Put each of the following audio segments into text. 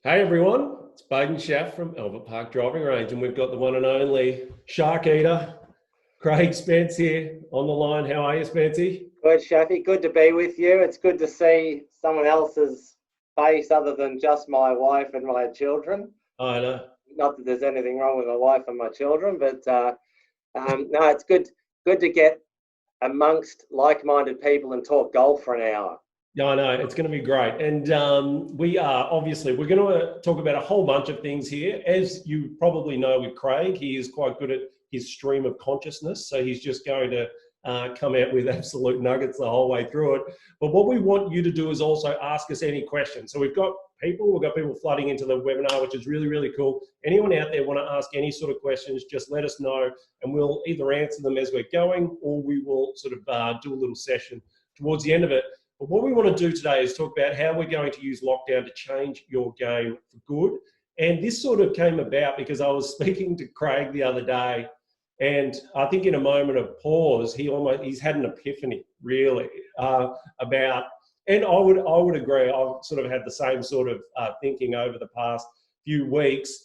Hey everyone, it's Baden Schaff from Albert Park Driving Range, and we've got the one and only shark eater, Craig Spence here on the line. How are you, Spencey? Good, Shafi. Good to be with you. It's good to see someone else's face other than just my wife and my children. I know. Not that there's anything wrong with my wife and my children, but no, it's good to get amongst like-minded people and talk golf for an hour. Yeah, I know. It's going to be great. And we're going to talk about a whole bunch of things here. As you probably know with Craig, he is quite good at his stream of consciousness. So he's just going to come out with absolute nuggets the whole way through it. But what we want you to do is also ask us any questions. So we've got people flooding into the webinar, which is really, really cool. Anyone out there want to ask any sort of questions, just let us know and we'll either answer them as we're going or we will sort of do a little session towards the end of it. But what we want to do today is talk about how we're going to use lockdown to change your game for good. And this sort of came about because I was speaking to Craig the other day, and I think in a moment of pause, he's had an epiphany really about. And I would agree. I've sort of had the same sort of thinking over the past few weeks.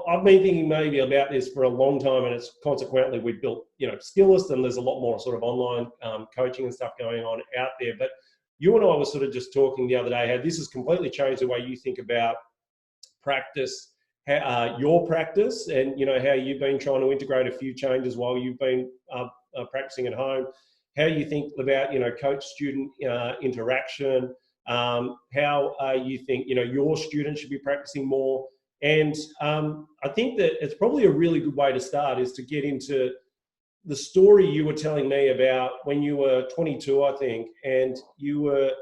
I've been thinking maybe about this for a long time, and it's consequently we built, Skillist, and there's a lot more sort of online coaching and stuff going on out there. But you and I were sort of just talking the other day how this has completely changed the way you think about practice, your practice, and how you've been trying to integrate a few changes while you've been practicing at home. How you think about coach-student interaction, how you think your students should be practicing more, and I think that it's probably a really good way to start is to get into the story you were telling me about when you were 22, I think, and you were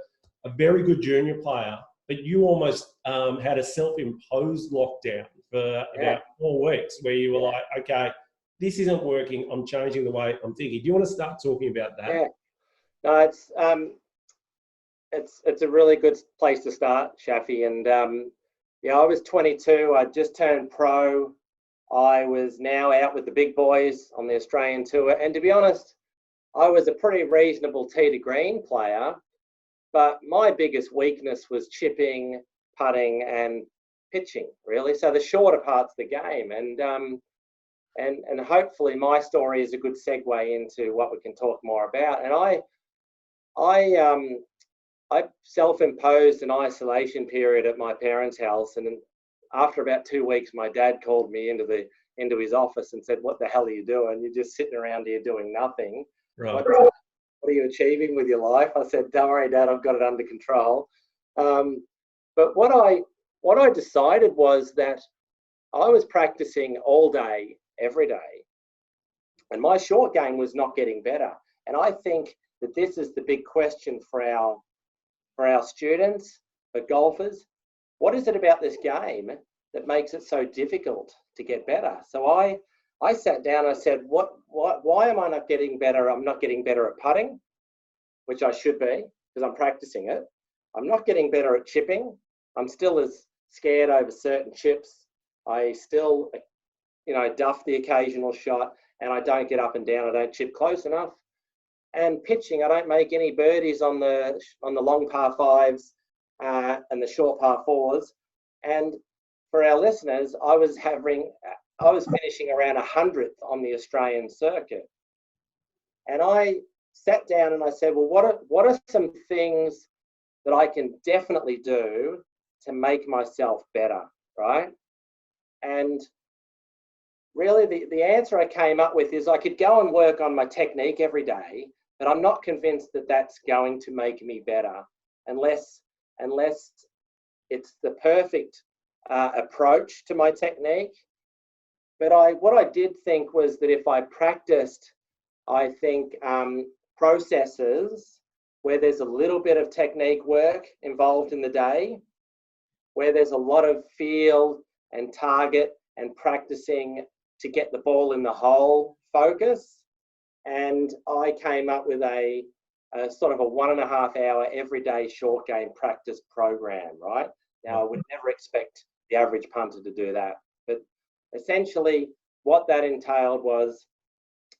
a very good junior player, but you almost had a self-imposed lockdown for Yeah, about 4 weeks where you were yeah, like, okay, this isn't working. I'm changing the way I'm thinking. Do you want to start talking about that? yeah. No, it's a really good place to start, Shafi. And yeah, I was 22. I just turned pro. I was now out with the big boys on the Australian tour. And to be honest, I was a pretty reasonable tee to green player, but my biggest weakness was chipping, putting, and pitching, really. So the shorter parts of the game. And hopefully my story is a good segue into what we can talk more about. And I I self-imposed an isolation period at my parents' house, and after about 2 weeks, my dad called me into his office and said, "What the hell are you doing? You're just sitting around here doing nothing. Right. What are you achieving with your life?" I said, "Don't worry, Dad, I've got it under control." Um, but what I decided was that I was practicing all day, every day, and my short game was not getting better. And I think that this is the big question for our students, for golfers. What is it about this game that makes it so difficult to get better? So I sat down and I said, why am I not getting better? I'm not getting better at putting, which I should be because I'm practicing it. I'm not getting better at chipping. I'm still as scared over certain chips. I still, duff the occasional shot, and I don't get up and down. I don't chip close enough. And pitching, I don't make any birdies on the long par fives and the short par fours. And for our listeners, I was finishing around 100th on the Australian circuit. And I sat down and I said, well, what are some things that I can definitely do to make myself better, right? And really the answer I came up with is I could go and work on my technique every day, but I'm not convinced that that's going to make me better unless it's the perfect approach to my technique. But what I did think was that if I practiced, I think processes where there's a little bit of technique work involved in the day, where there's a lot of feel and target and practicing to get the ball in the hole focus. And I came up with a sort of a 1.5 hour everyday short game practice program, right? Now, I would never expect the average punter to do that. But essentially, what that entailed was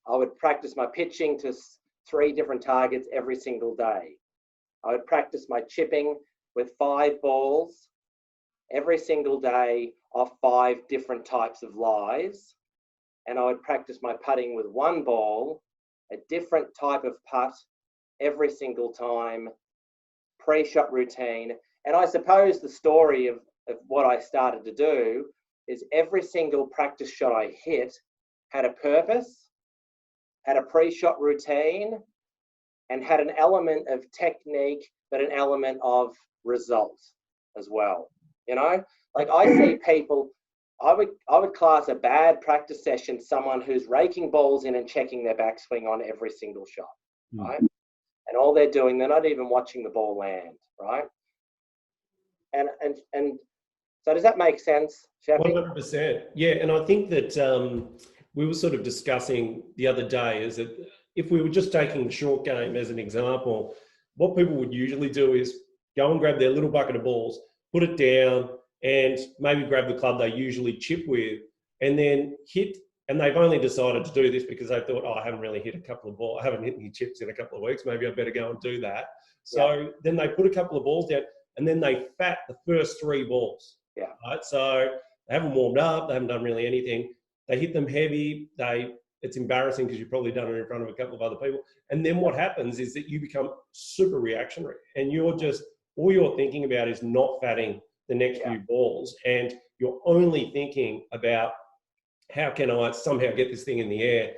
I would practice my pitching to 3 different targets every single day. I would practice my chipping with 5 balls every single day off 5 different types of lies. And I would practice my putting with one ball, a different type of putt every single time, pre-shot routine. And I suppose the story of what I started to do is every single practice shot I hit had a purpose, had a pre-shot routine, and had an element of technique, but an element of result as well. You know, like I see people, I would class a bad practice session someone who's raking balls in and checking their backswing on every single shot, right? And all they're doing, they're not even watching the ball land, right? And so does that make sense, Schaff? 100%. Yeah, and I think that we were sort of discussing the other day is that if we were just taking the short game as an example, what people would usually do is go and grab their little bucket of balls, put it down, and maybe grab the club they usually chip with, and then hit. And they've only decided to do this because they thought, oh, I haven't really hit a couple of balls. I haven't hit any chips in a couple of weeks. Maybe I better go and do that. So then they put a couple of balls down, and then they fat the first 3 balls. Yeah. Right. So they haven't warmed up. They haven't done really anything. They hit them heavy. It's embarrassing because you've probably done it in front of a couple of other people. And then what happens is that you become super reactionary, and you're just, all you're thinking about is not fatting the next few balls. And you're only thinking about how can I somehow get this thing in the air.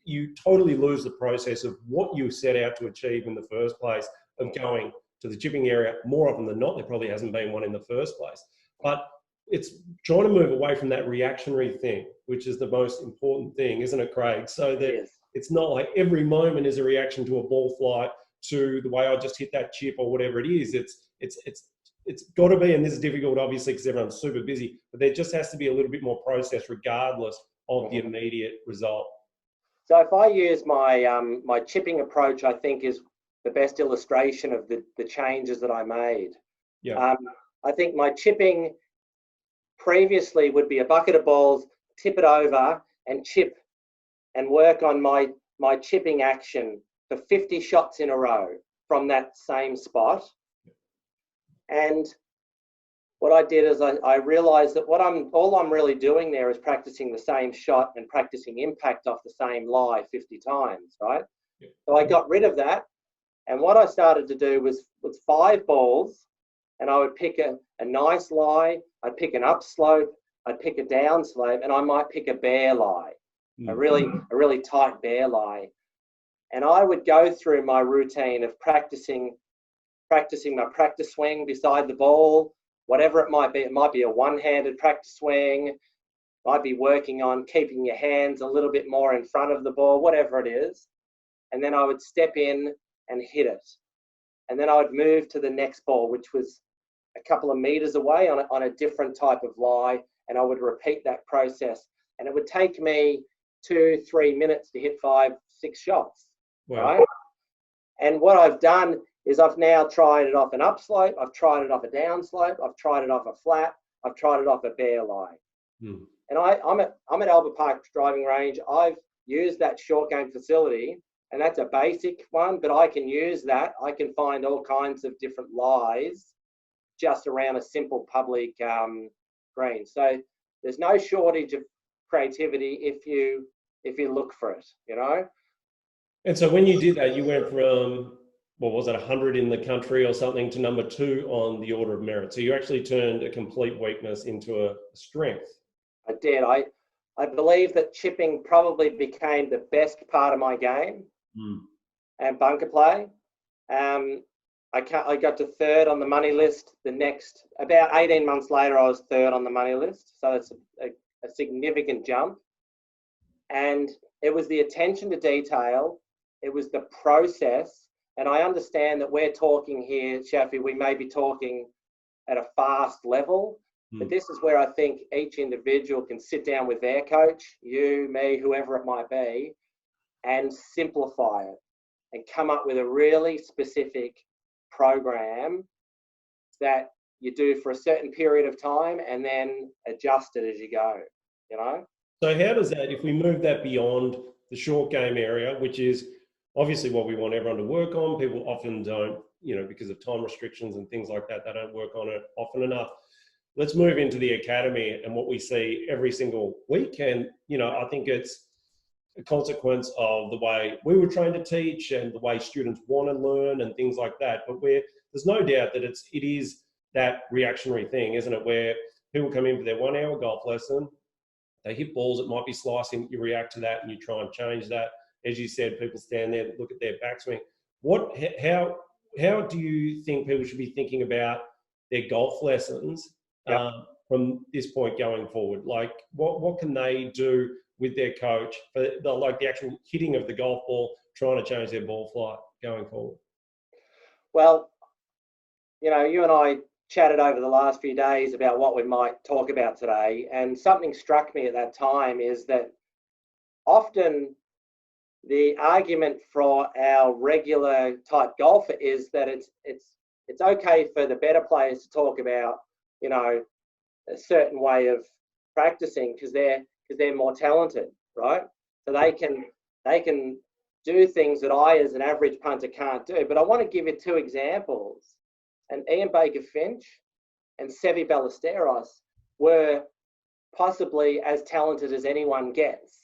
You totally lose the process of what you set out to achieve in the first place of going to the chipping area. More often than not, there probably hasn't been one in the first place. But it's trying to move away from that reactionary thing, which is the most important thing, isn't it, Craig? So that it's not like every moment is a reaction to a ball flight, to the way I just hit that chip or whatever it is. It's got to be, and this is difficult obviously because everyone's super busy, but there just has to be a little bit more process regardless of the immediate result. So if I use my my chipping approach, I think is the best illustration of the changes that I made. Yeah. I think my chipping previously would be a bucket of balls, tip it over and chip and work on my chipping action for 50 shots in a row from that same spot. And what I did is I realized that all I'm really doing there is practicing the same shot and practicing impact off the same lie 50 times, right? Yeah. So I got rid of that. And what I started to do was 5 balls, and I would pick a nice lie, I'd pick an upslope, I'd pick a downslope, and I might pick a bear lie, a really tight bear lie. And I would go through my routine of practicing my practice swing beside the ball, whatever it might be. It might be a one-handed practice swing, might be working on keeping your hands a little bit more in front of the ball, whatever it is. And then I would step in and hit it. And then I would move to the next ball, which was a couple of meters away on a different type of lie, and I would repeat that process. And it would take me 2-3 minutes to hit 5-6 shots. Wow. Right? And what I've done is I've now tried it off an upslope, I've tried it off a downslope, I've tried it off a flat, I've tried it off a bare lie. And I'm at Albert Park driving range. I've used that short game facility, and that's a basic one, but I can use that. I can find all kinds of different lies just around a simple public green. So there's no shortage of creativity if you look for it, you know. And so when you did that, you went from, what was it, 100 in the country or something to number 2 on the order of merit. So you actually turned a complete weakness into a strength. I did. I believe that chipping probably became the best part of my game, and bunker play. I got to 3rd on the money list. The next, about 18 months later, I was 3rd on the money list. So it's a significant jump. And it was the attention to detail. It was the process. And I understand that we're talking here, Shafi, we may be talking at a fast level, but this is where I think each individual can sit down with their coach, you, me, whoever it might be, and simplify it and come up with a really specific program that you do for a certain period of time and then adjust it as you go, you know? So how does that, if we move that beyond the short game area, which is obviously what we want everyone to work on, people often don't, you know, because of time restrictions and things like that, they don't work on it often enough. let's move into the academy and what we see every single week. And, you know, I think it's a consequence of the way we were trained to teach and the way students want to learn and things like that. But there's no doubt that it is that reactionary thing, isn't it? Where people come in for their 1 hour golf lesson, they hit balls, it might be slicing, you react to that and you try and change that. As you said, people stand there, look at their backswing. How do you think people should be thinking about their golf lessons from this point going forward? Like, what can they do with their coach for the actual hitting of the golf ball, trying to change their ball flight going forward? Well, you know, you and I chatted over the last few days about what we might talk about today, and something struck me at that time is that often the argument for our regular type golfer is that it's okay for the better players to talk about, you know, a certain way of practicing because they're more talented, right? So they can do things that I, as an average punter, can't do. But I want to give you two examples. And Ian Baker Finch and Seve Ballesteros were possibly as talented as anyone gets.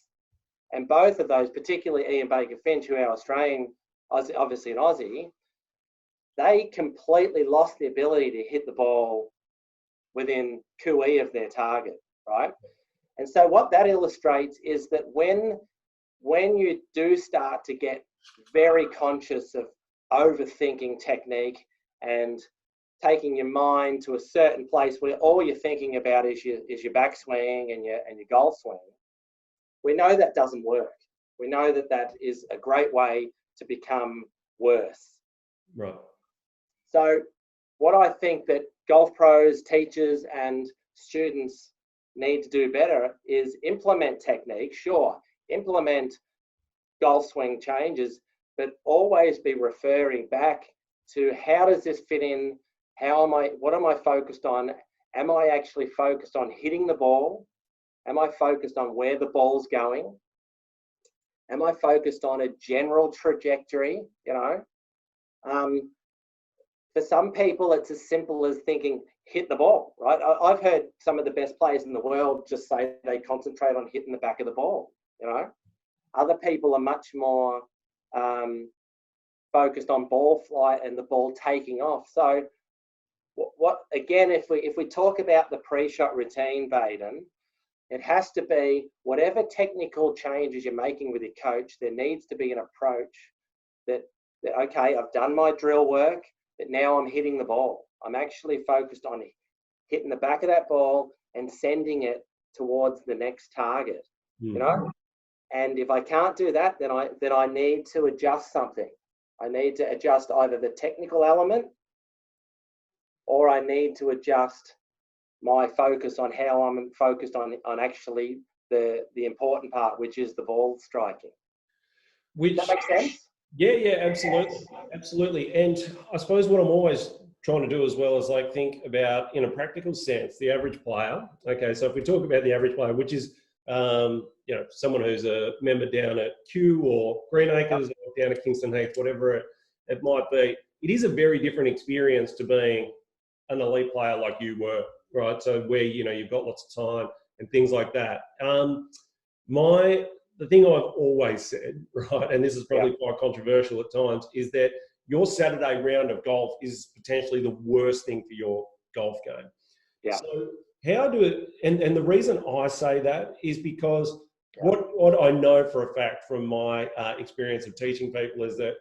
And both of those, particularly Ian Baker Finch, who are Australian, obviously an Aussie, they completely lost the ability to hit the ball within QE of their target, right? And so what that illustrates is that when you do start to get very conscious of overthinking technique and taking your mind to a certain place where all you're thinking about is your backswing and your golf swing, we know that doesn't work. We know that is a great way to become worse. Right. So what I think that golf pros, teachers, and students need to do better is implement technique, sure, implement golf swing changes, but always be referring back to how does this fit in? What am I focused on? Am I actually focused on hitting the ball? Am I focused on where the ball's going? Am I focused on a general trajectory, you know? For some people, it's as simple as thinking, hit the ball, right? I've heard some of the best players in the world just say they concentrate on hitting the back of the ball, you know? Other people are much more focused on ball flight and the ball taking off. So again, if we talk about the pre-shot routine, Baden, it has to be whatever technical changes you're making with your coach, there needs to be an approach that okay, I've done my drill work, but now I'm hitting the ball. I'm actually focused on hitting the back of that ball and sending it towards the next target, you know? And if I can't do that, then I need to adjust something. I need to adjust either the technical element or I need to adjust my focus on how I'm focused on actually the important part, which is the ball striking. Does that make sense? Yeah, absolutely. And I suppose what I'm always trying to do as well is like think about, in a practical sense, the average player. Okay, so if we talk about the average player, which is you know, someone who's a member down at Kew or Greenacres or down at Kingston Heath, whatever it might be, it is a very different experience to being an elite player like you were, right? So where, you know, you've got lots of time and things like that. The thing I've always said, right, and this is probably quite controversial at times, is that your Saturday round of golf is potentially the worst thing for your golf game. Yeah. So and the reason I say that is because what I know for a fact from my experience of teaching people is that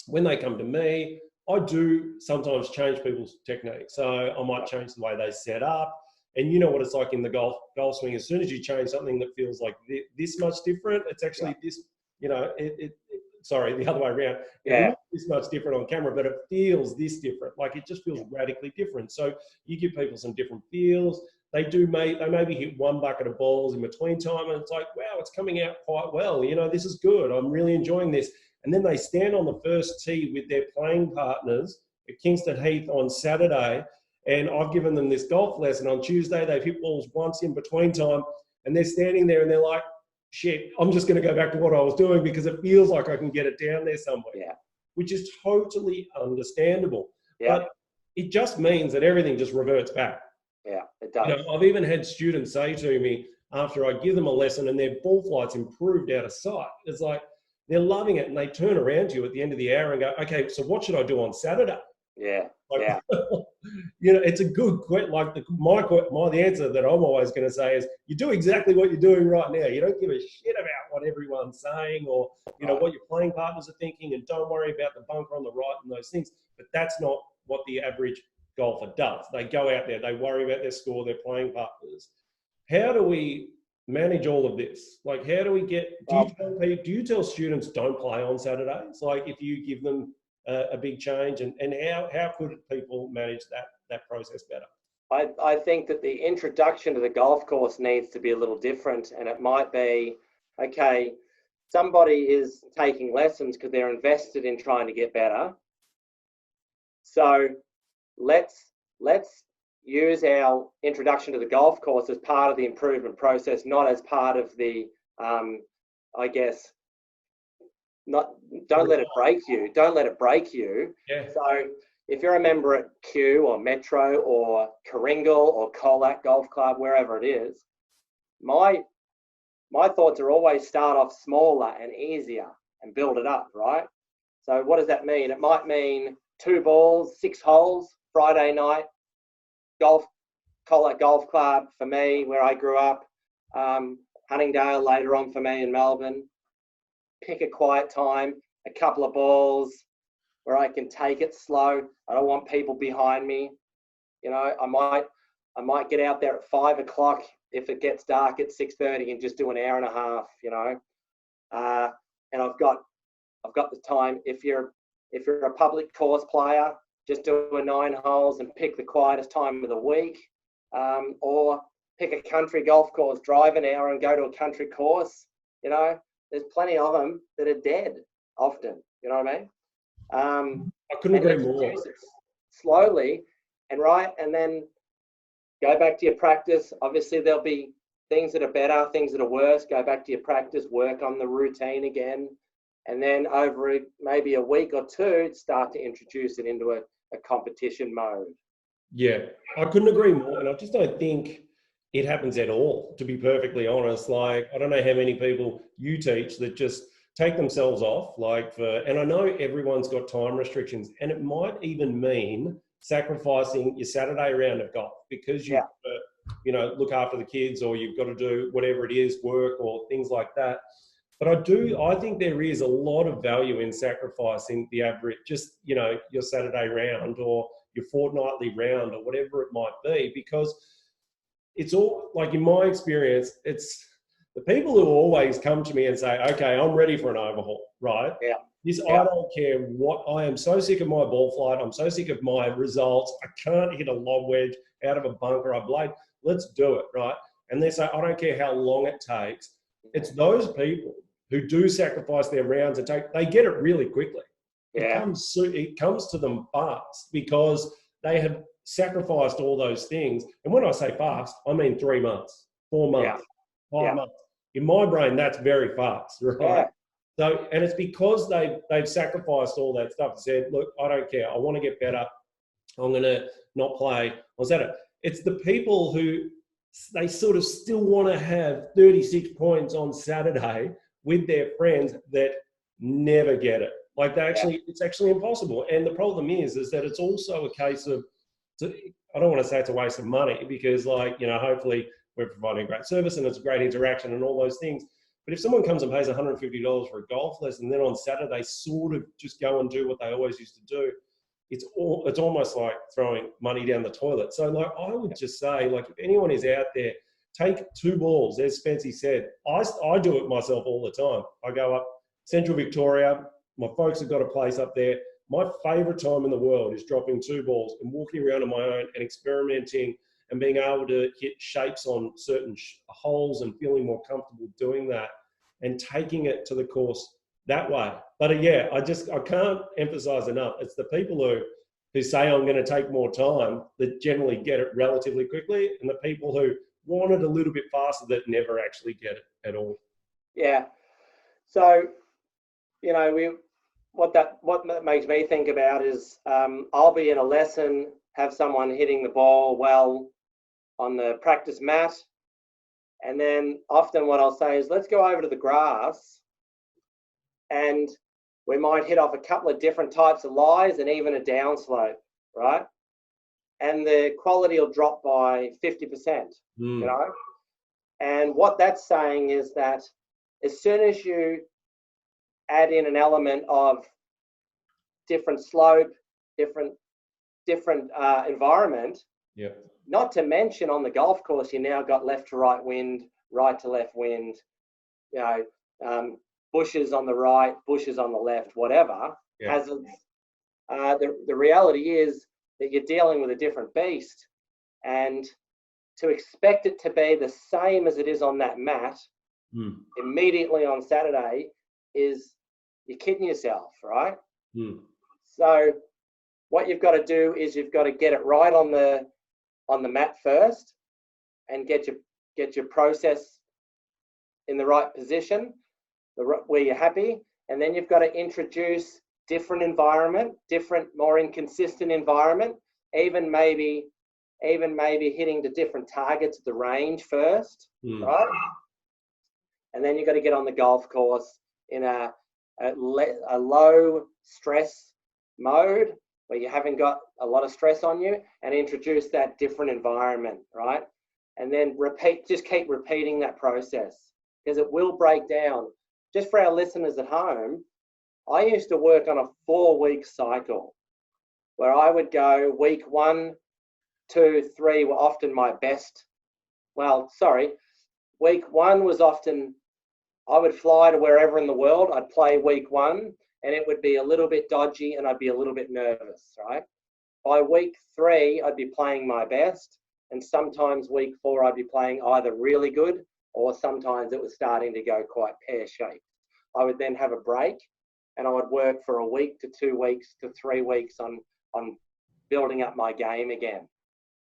when they come to me, I do sometimes change people's technique. So I might change the way they set up. And you know what it's like in the golf swing. As soon as you change something that feels like this much different, it's actually this, you know, sorry, the other way around. It looks this much different on camera, but it feels this different. Like it just feels radically different. So you give people some different feels. They maybe hit one bucket of balls in between time, and it's like, wow, it's coming out quite well. You know, this is good. I'm really enjoying this. And then they stand on the first tee with their playing partners at Kingston Heath on Saturday, and I've given them this golf lesson on Tuesday. They've hit balls once in between time, and they're standing there and they're like, shit, I'm just going to go back to what I was doing because it feels like I can get it down there somewhere, which is totally understandable. But it just means that everything just reverts back. Yeah, it does. I've even had students say to me after I give them a lesson and their ball flight's improved out of sight, it's like they're loving it, and they turn around to you at the end of the hour and go, okay, so what should I do on Saturday? Yeah, Like, yeah. it's a good question. Like the answer that I'm always going to say is, you do exactly what you're doing right now. You don't give a shit about what everyone's saying or what your playing partners are thinking, and don't worry about the bunker on the right and those things. But that's not what the average golfer does. They go out there, they worry about their score, their playing partners. How do we manage all of this? Like, how do we get? Do you tell students don't play on Saturdays? Like, if you give them a big change, and how could people manage that process better? I think that the introduction to the golf course needs to be a little different, and it might be, okay, somebody is taking lessons because they're invested in trying to get better. So let's use our introduction to the golf course as part of the improvement process, not as part of the, I guess, don't let it break you. Don't let it break you. Yeah. So if you're a member at Q or Metro or Coringal or Colac Golf Club, wherever it is, my thoughts are always start off smaller and easier and build it up, right? So what does that mean? It might mean 2 balls, 6 holes, Friday night, Colac Golf Club for me, where I grew up, Huntingdale later on for me in Melbourne. Pick a quiet time, a couple of balls where I can take it slow. I don't want people behind me. I might get out there at 5 o'clock if it gets dark at 6:30 and just do an hour and a half. And I've got the time. If you're a public course player, just do a 9 holes and pick the quietest time of the week, or pick a country golf course, drive an hour and go to a country course. There's plenty of them that are dead often. You know what I mean? I couldn't agree more. Slowly and then go back to your practice. Obviously, there'll be things that are better, things that are worse. Go back to your practice, work on the routine again, and then over maybe a week or two, start to introduce it into a competition mode. Yeah, I couldn't agree more, and I just don't think it happens at all, to be perfectly honest. Like, I don't know how many people you teach that just take themselves off, and I know everyone's got time restrictions, and it might even mean sacrificing your Saturday round of golf because you've got to, look after the kids, or you've got to do whatever it is, work or things like that. But I think there is a lot of value in sacrificing the average, just, your Saturday round or your fortnightly round or whatever it might be, because it's all, like, in my experience, it's the people who always come to me and say, okay, I'm ready for an overhaul, right? Yeah. I don't care what, I am so sick of my ball flight. I'm so sick of my results. I can't hit a lob wedge out of a bunker. I blade. Let's do it, right? And they say, I don't care how long it takes. It's those people who do sacrifice their rounds and they get it really quickly. Yeah. It comes to them fast because they have sacrificed all those things. And when I say fast, I mean 3 months, 4 months, 5 months. In my brain, that's very fast, right? Yeah. So, and it's because they've sacrificed all that stuff and said, look, I don't care. I want to get better. I'm going to not play on Saturday. It's the people who they sort of still want to have 36 points on Saturday with their friends that never get it. Like, it's actually impossible. And the problem is that it's also a case of, I don't want to say it's a waste of money because, hopefully we're providing great service and it's a great interaction and all those things. But if someone comes and pays $150 for a golf lesson, then on Saturday sort of just go and do what they always used to do, it's almost like throwing money down the toilet. So, I would just say, if anyone is out there, take 2 balls, as Spency said. I do it myself all the time. I go up Central Victoria. My folks have got a place up there. My favourite time in the world is dropping 2 balls and walking around on my own and experimenting and being able to hit shapes on certain holes and feeling more comfortable doing that and taking it to the course that way. But I can't emphasize enough. It's the people who say, I'm going to take more time, that generally get it relatively quickly, and the people who want it a little bit faster that never actually get it at all. Yeah. So, what that makes me think about is, I'll be in a lesson, have someone hitting the ball well, practice mat. And then often what I'll say is, let's go over to the grass, and we might hit off a couple of different types of lies and even a downslope, right? And the quality will drop by 50%, you know? And what that's saying is that as soon as you add in an element of different slope, different environment, not to mention on the golf course, you now got left to right wind, right to left wind, you know, bushes on the right, bushes on the left, whatever, hazards. The reality is that you're dealing with a different beast, and to expect it to be the same as it is on that mat immediately on Saturday is, you're kidding yourself, right? So what you've got to do is you've got to get it right on the mat first, and get your process in the right position, where you're happy, and then you've got to introduce different environment, different, more inconsistent environment, even maybe hitting the different targets at the range first, right? And then you've got to get on the golf course in a low stress mode where you haven't got a lot of stress on you, and introduce that different environment, right? And then just keep repeating that process, because it will break down. Just for our listeners at home, I used to work on a 4-week cycle where I would go week 1, 2, 3 were often my best. Well, sorry, week 1 was often, I would fly to wherever in the world. I'd play week 1 and it would be a little bit dodgy and I'd be a little bit nervous, right? By week 3, I'd be playing my best. And sometimes week 4, I'd be playing either really good, or sometimes it was starting to go quite pear-shaped. I would then have a break, and I would work for a week to 2 weeks to 3 weeks on building up my game again.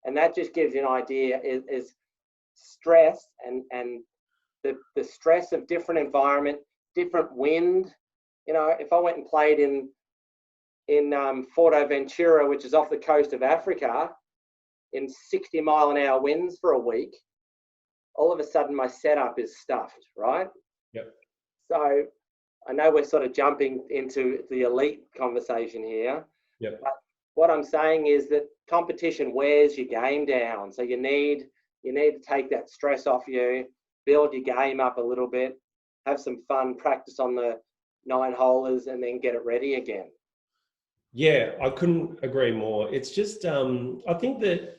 And that just gives you an idea is stress and the stress of different environment, different wind. You know, if I went and played in Fuerteventura, which is off the coast of Africa, in 60-mile-an-hour winds for a week, all of a sudden my setup is stuffed, right? Yep. So I know we're sort of jumping into the elite conversation here. Yep. But what I'm saying is that competition wears your game down. So you need to take that stress off you, build your game up a little bit, have some fun, practice on the 9-holers, and then get it ready again. Yeah, I couldn't agree more. It's just, I think that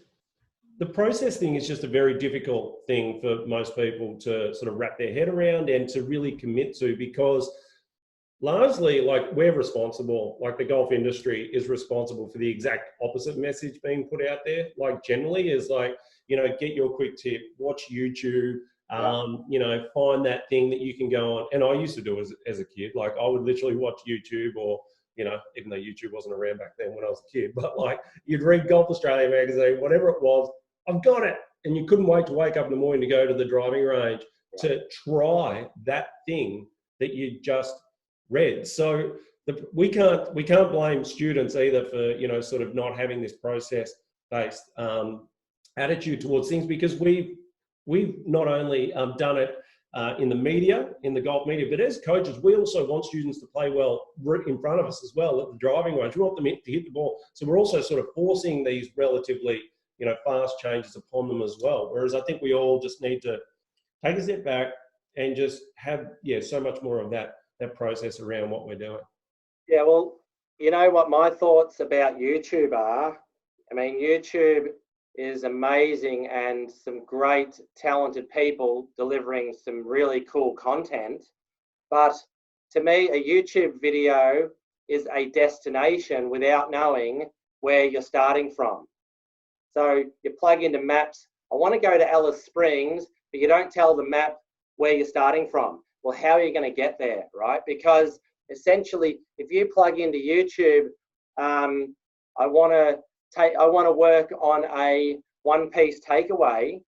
the process thing is just a very difficult thing for most people to sort of wrap their head around and to really commit to, because largely, like, we're responsible, like the golf industry is responsible for the exact opposite message being put out there. Like, generally is like, you know, get your quick tip, watch YouTube, you know, find that thing that you can go on. And I used to do as a kid, like I would literally watch YouTube, or, you know, even though YouTube wasn't around back then when I was a kid, but like you'd read Golf Australia magazine, whatever it was, I've got it. And you couldn't wait to wake up in the morning to go to the driving range to try that thing that you just read. So we can't blame students either for, you know, sort of not having this process-based attitude towards things, because we've not only done it in the media, in the golf media, but as coaches, we also want students to play well in front of us as well at the driving range. We want them to hit the ball. So we're also sort of forcing these relatively, you know, fast changes upon them as well. Whereas I think we all just need to take a step back and just have, so much more of that process around what we're doing. Yeah, well, you know what my thoughts about YouTube are? I mean, YouTube is amazing and some great talented people delivering some really cool content. But to me, a YouTube video is a destination without knowing where you're starting from. So you plug into maps. I want to go to Alice Springs, but you don't tell the map where you're starting from. Well, how are you going to get there, right? Because essentially, if you plug into YouTube, I want to work on a one-piece takeaway,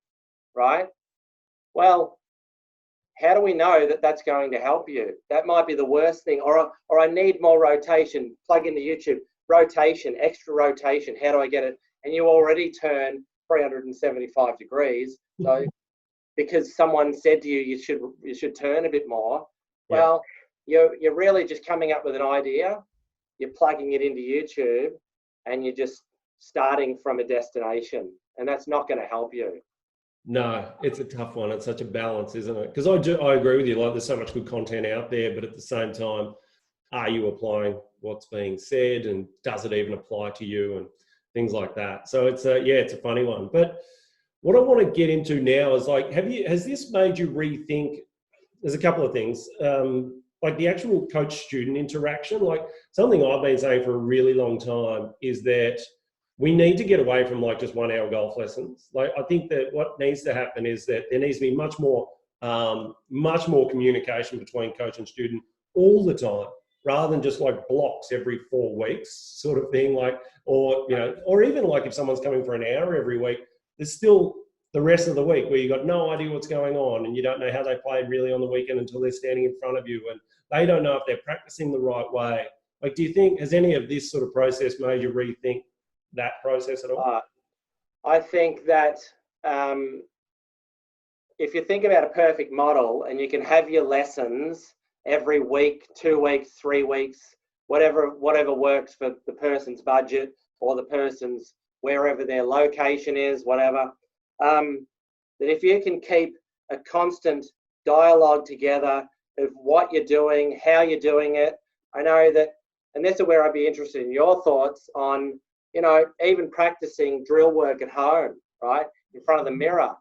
right? Well, how do we know that that's going to help you? That might be the worst thing. Or I need more rotation. Plug into YouTube, rotation, extra rotation. How do I get it? And you already turn 375 degrees. So because someone said to you, you should turn a bit more. Yeah. Well, you're really just coming up with an idea, you're plugging it into YouTube, and you're just starting from a destination, and that's not going to help you. No, it's a tough one. It's such a balance, isn't it? Because I agree with you. Like, there's so much good content out there, but at the same time, are you applying what's being said, and does it even apply to you, and things like that? So it's it's a funny one. But what I want to get into now is, like, has this made you rethink? There's a couple of things, like the actual coach-student interaction. Like, something I've been saying for a really long time is that we need to get away from like just 1 hour golf lessons. Like, I think that what needs to happen is that there needs to be much more communication between coach and student all the time, rather than just like blocks every 4 weeks sort of thing. Like, or even like if someone's coming for an hour every week, there's still the rest of the week where you got no idea what's going on, and you don't know how they played really on the weekend until they're standing in front of you, and they don't know if they're practicing the right way. Like, do you think, has any of this sort of process made you rethink that process at all? I think that if you think about a perfect model, and you can have your lessons every week, 2 weeks, 3 weeks, whatever works for the person's budget or the person's wherever their location is, whatever, that if you can keep a constant dialogue together of what you're doing, how you're doing it. I know that, and this is where I'd be interested in your thoughts on, even practicing drill work at home, right? In front of the mirror,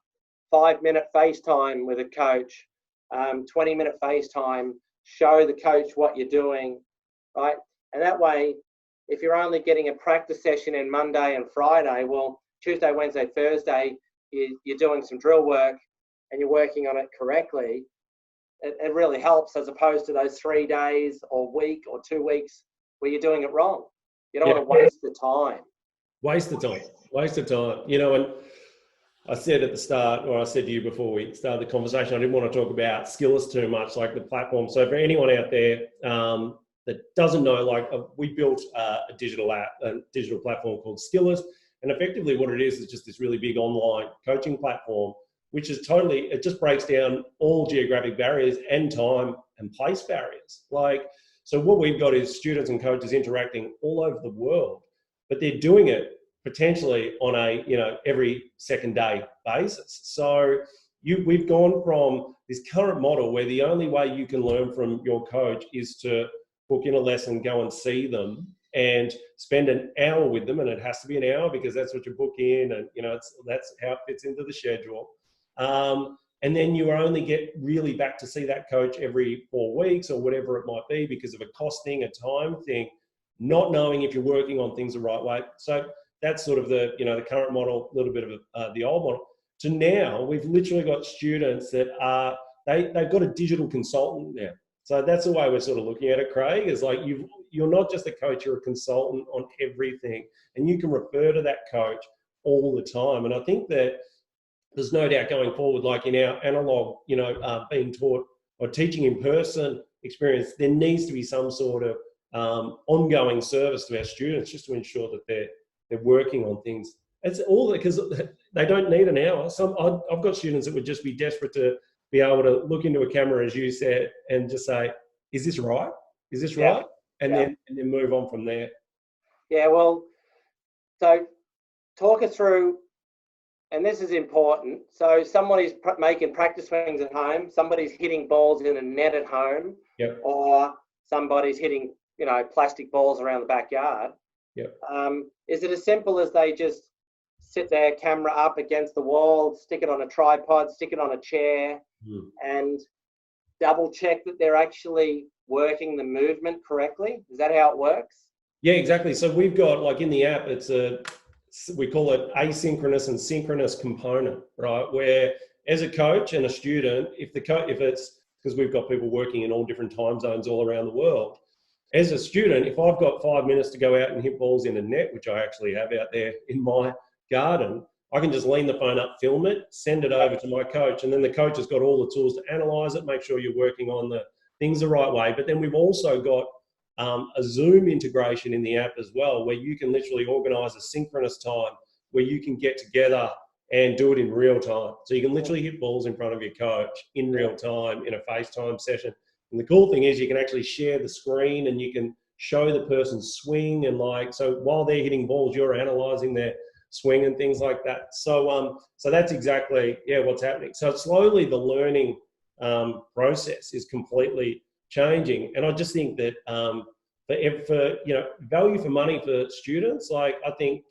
5-minute FaceTime with a coach, 20-minute FaceTime, show the coach what you're doing, right? And that way, if you're only getting a practice session in Monday and Friday, well, Tuesday, Wednesday, Thursday, you're doing some drill work and you're working on it correctly. It really helps, as opposed to those 3 days or week or 2 weeks where you're doing it wrong. You don't want to waste the time. Waste the time. And I said at the start, or I said to you before we started the conversation, I didn't want to talk about Skillers too much, like the platform. So for anyone out there that doesn't know, like, we built a digital platform called Skillers. And effectively what it is just this really big online coaching platform, which is it just breaks down all geographic barriers and time and place barriers. Like, so what we've got is students and coaches interacting all over the world, but they're doing it potentially on a, every second day basis. So we've gone from this current model where the only way you can learn from your coach is to book in a lesson, go and see them, and spend an hour with them, and it has to be an hour because that's what you book in, and that's how it fits into the schedule. And then you only get really back to see that coach every 4 weeks or whatever it might be because of a cost thing, a time thing, not knowing if you're working on things the right way. So that's sort of the current model, a little bit of the old model. To now, we've literally got students that they've got a digital consultant now. So that's the way we're sort of looking at it, Craig, is like you're not just a coach, you're a consultant on everything, and you can refer to that coach all the time. And I think that there's no doubt going forward, like in our analog, being taught or teaching in person experience, there needs to be some sort of ongoing service to our students just to ensure that they're working on things. It's all because they don't need an hour. I've got students that would just be desperate to be able to look into a camera, as you said, and just say, "Is this right? Is this right?" And then move on from there. Yeah, well, so talk us through, and this is important. So somebody's making practice swings at home, somebody's hitting balls in a net at home, or somebody's hitting, plastic balls around the backyard. Is it as simple as they just sit their camera up against the wall, stick it on a tripod, stick it on a chair, and double check that they're actually working the movement correctly? Is that how it works? Yeah, exactly. So we've got, like, in the app, we call it asynchronous and synchronous component, right? Where as a coach and a student, if it's because we've got people working in all different time zones all around the world, as a student, if I've got 5 minutes to go out and hit balls in a net, which I actually have out there in my garden, I can just lean the phone up, film it, send it over to my coach, and then the coach has got all the tools to analyze it, make sure you're working on the things the right way. But then we've also got a Zoom integration in the app as well, where you can literally organize a synchronous time where you can get together and do it in real time. So you can literally hit balls in front of your coach in real time in a FaceTime session. And the cool thing is you can actually share the screen and you can show the person's swing, and like, so while they're hitting balls, you're analyzing their swing and things like that. So so that's exactly what's happening. So slowly the learning process is completely changing, and I just think that for value for money for students, like I think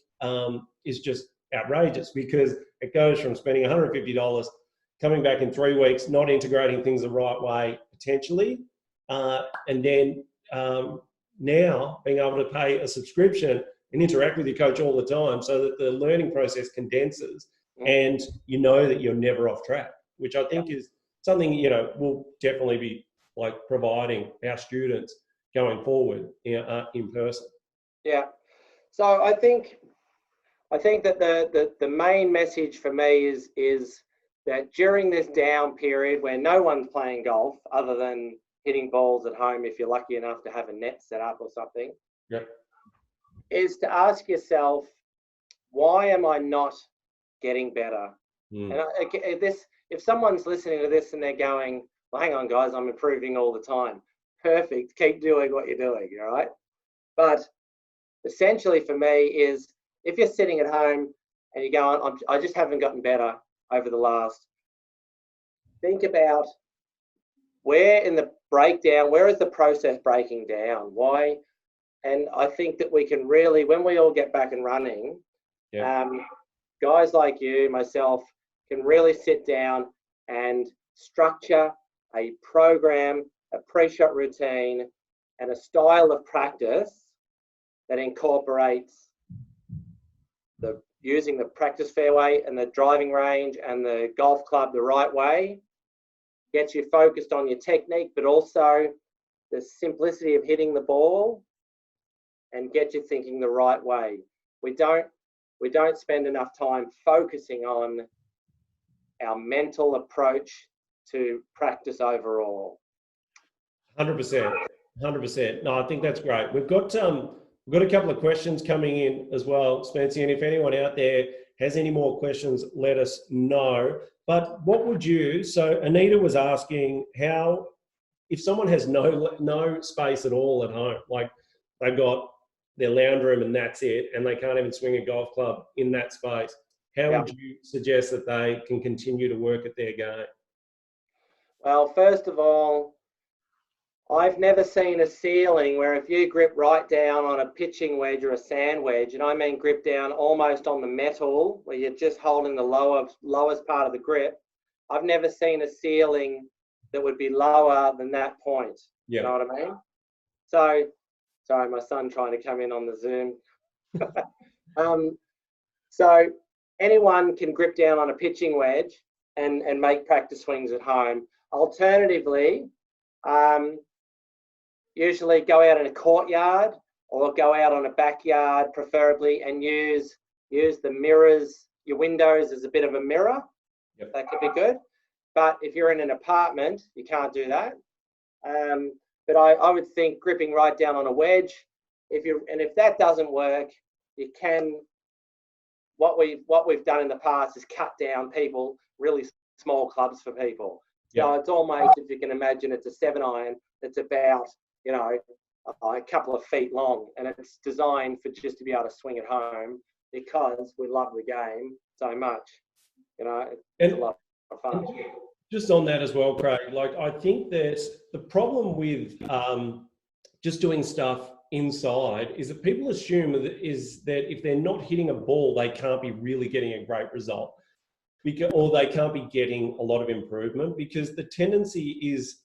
is just outrageous, because it goes from spending $150 coming back in 3 weeks, not integrating things the right way potentially, and then now being able to pay a subscription and interact with your coach all the time, so that the learning process condenses and you know that you're never off track, which I think is something, we'll definitely be like providing our students going forward in person. Yeah. So I think that the main message for me is that during this down period where no one's playing golf other than hitting balls at home, if you're lucky enough to have a net set up or something, is to ask yourself, why am I not getting better? And if someone's listening to this and they're going, well, hang on, guys, I'm improving all the time. Perfect. Keep doing what you're doing, all right? But essentially for me is, if you're sitting at home and you're going, I just haven't gotten better over the last, think about where in the breakdown, where is the process breaking down? Why? And I think that we can really, when we all get back and running, guys like you, myself, can really sit down and structure a program, a pre-shot routine, and a style of practice that incorporates using the practice fairway and the driving range and the golf club the right way, gets you focused on your technique, but also the simplicity of hitting the ball, and get you thinking the right way. We don't spend enough time focusing on our mental approach to practice overall. 100%. No, I think that's great. We've got a couple of questions coming in as well, Spence, and if anyone out there has any more questions, let us know. But what would you, so Anita was asking how, if someone has no space at all at home, like they've got their lounge room and that's it, and they can't even swing a golf club in that space, how would you suggest that they can continue to work at their game? Well, first of all, I've never seen a ceiling where if you grip right down on a pitching wedge or a sand wedge, and I mean grip down almost on the metal, where you're just holding the lowest part of the grip, I've never seen a ceiling that would be lower than that point. You know what I mean? So, sorry, my son trying to come in on the Zoom. So anyone can grip down on a pitching wedge and make practice swings at home. Alternatively, usually go out in a courtyard or go out on a backyard preferably, and use the mirrors, your windows as a bit of a mirror. That could be good. But if you're in an apartment, you can't do that. But I would think gripping right down on a wedge. If that doesn't work, you can. What we've done in the past is cut down really small clubs for people. So it's almost, if you can imagine, it's a 7-iron that's about a couple of feet long, and it's designed for just to be able to swing at home, because we love the game so much. It's a lot of fun. Just on that as well, Craig, like I think that the problem with just doing stuff inside is that people assume that if they're not hitting a ball, they can't be really getting a great result, or they can't be getting a lot of improvement, because the tendency is,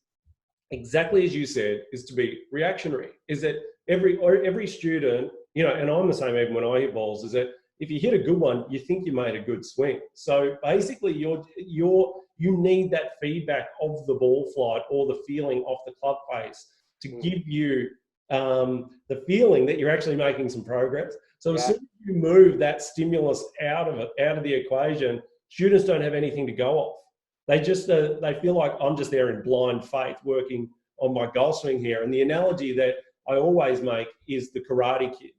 exactly as you said, is to be reactionary. Is that every student, and I'm the same even when I hit balls, is that if you hit a good one, you think you made a good swing. So basically you need that feedback of the ball flight or the feeling off the club face to give you the feeling that you're actually making some progress. So as soon as you move that stimulus out of the equation, students don't have anything to go off. They just they feel like I'm just there in blind faith working on my golf swing here. And the analogy that I always make is the Karate Kid,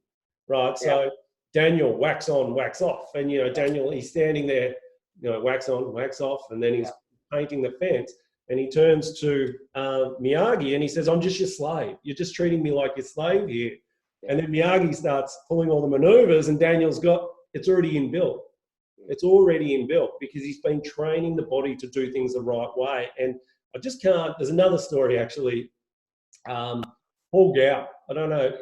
right? So Daniel, wax on, wax off. And, Daniel, he's standing there, wax on, wax off, and then he's painting the fence. And he turns to Miyagi and he says, I'm just your slave. You're just treating me like your slave here. And then Miyagi starts pulling all the maneuvers, and Daniel's got, it's already inbuilt. It's already inbuilt because he's been training the body to do things the right way. And I just can't, there's another story actually. Paul Gow, I don't know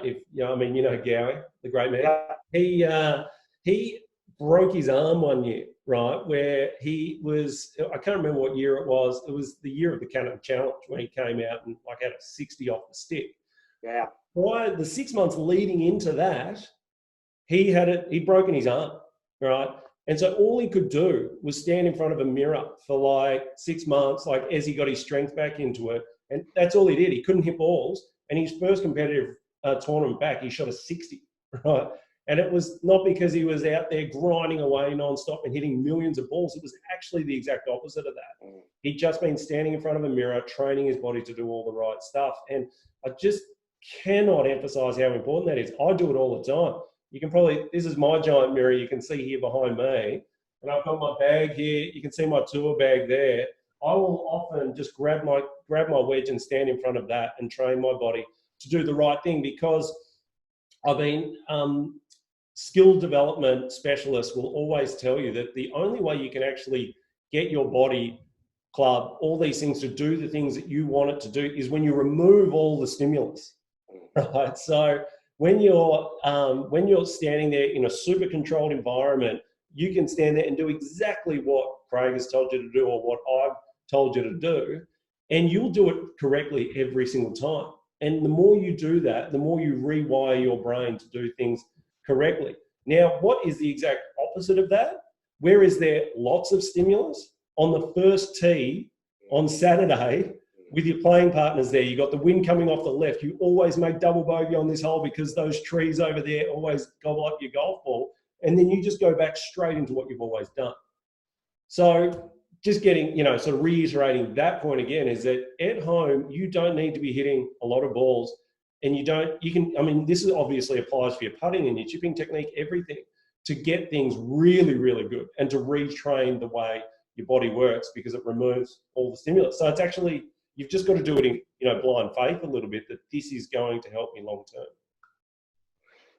if, Gowie, the great man. He broke his arm one year, right, where he was, I can't remember what year it was the year of the Canada Challenge when he came out and like had a 60 off the stick. Yeah. Prior, the 6 months leading into that, he'd broken his arm, right? And so all he could do was stand in front of a mirror for like 6 months, like as he got his strength back into it. And that's all he did. He couldn't hit balls. And his first competitive tournament back, he shot a 60, right? And it was not because he was out there grinding away nonstop and hitting millions of balls. It was actually the exact opposite of that. He'd just been standing in front of a mirror, training his body to do all the right stuff. And I just cannot emphasize how important that is. I do it all the time. You can probably, this is my giant mirror you can see here behind me. And I've got my bag here. You can see my tour bag there. I will often just grab my wedge and stand in front of that and train my body to do the right thing, because I've been skill development specialists will always tell you that the only way you can actually get your body, club, all these things to do the things that you want it to do is when you remove all the stimulus, right? So when you're standing there in a super controlled environment, you can stand there and do exactly what Craig has told you to do or what I've told you to do, and you'll do it correctly every single time. And the more you do that, the more you rewire your brain to do things correctly. Now, what is the exact opposite of that? Where is there lots of stimulus? On the first tee on Saturday with your playing partners there, you got the wind coming off the left. You always make double bogey on this hole because those trees over there always gobble up your golf ball. And then you just go back straight into what you've always done. So just getting, sort of reiterating that point again is that at home, you don't need to be hitting a lot of balls, and this is obviously applies for your putting and your chipping technique, everything, to get things really, really good and to retrain the way your body works, because it removes all the stimulus. So it's actually, you've just got to do it in, blind faith a little bit that this is going to help me long term.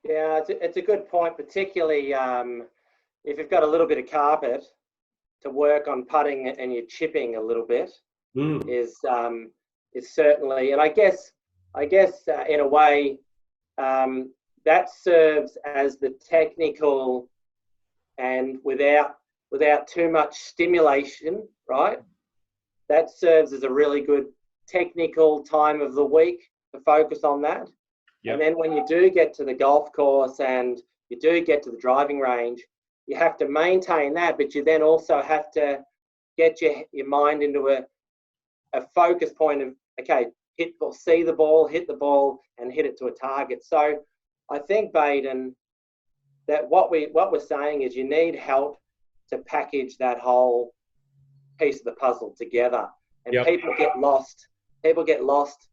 Yeah, it's a good point, particularly if you've got a little bit of carpet to work on putting and your chipping a little bit is certainly, and I guess in a way that serves as the technical, and without too much stimulation, right? That serves as a really good technical time of the week to focus on that. Yep. And then when you do get to the golf course and you do get to the driving range, you have to maintain that, but you then also have to get your mind into a focus point of, okay, see the ball, hit the ball, and hit it to a target. So I think, Baden, that what we're saying is you need help to package that whole piece of the puzzle together. And yep. People get lost,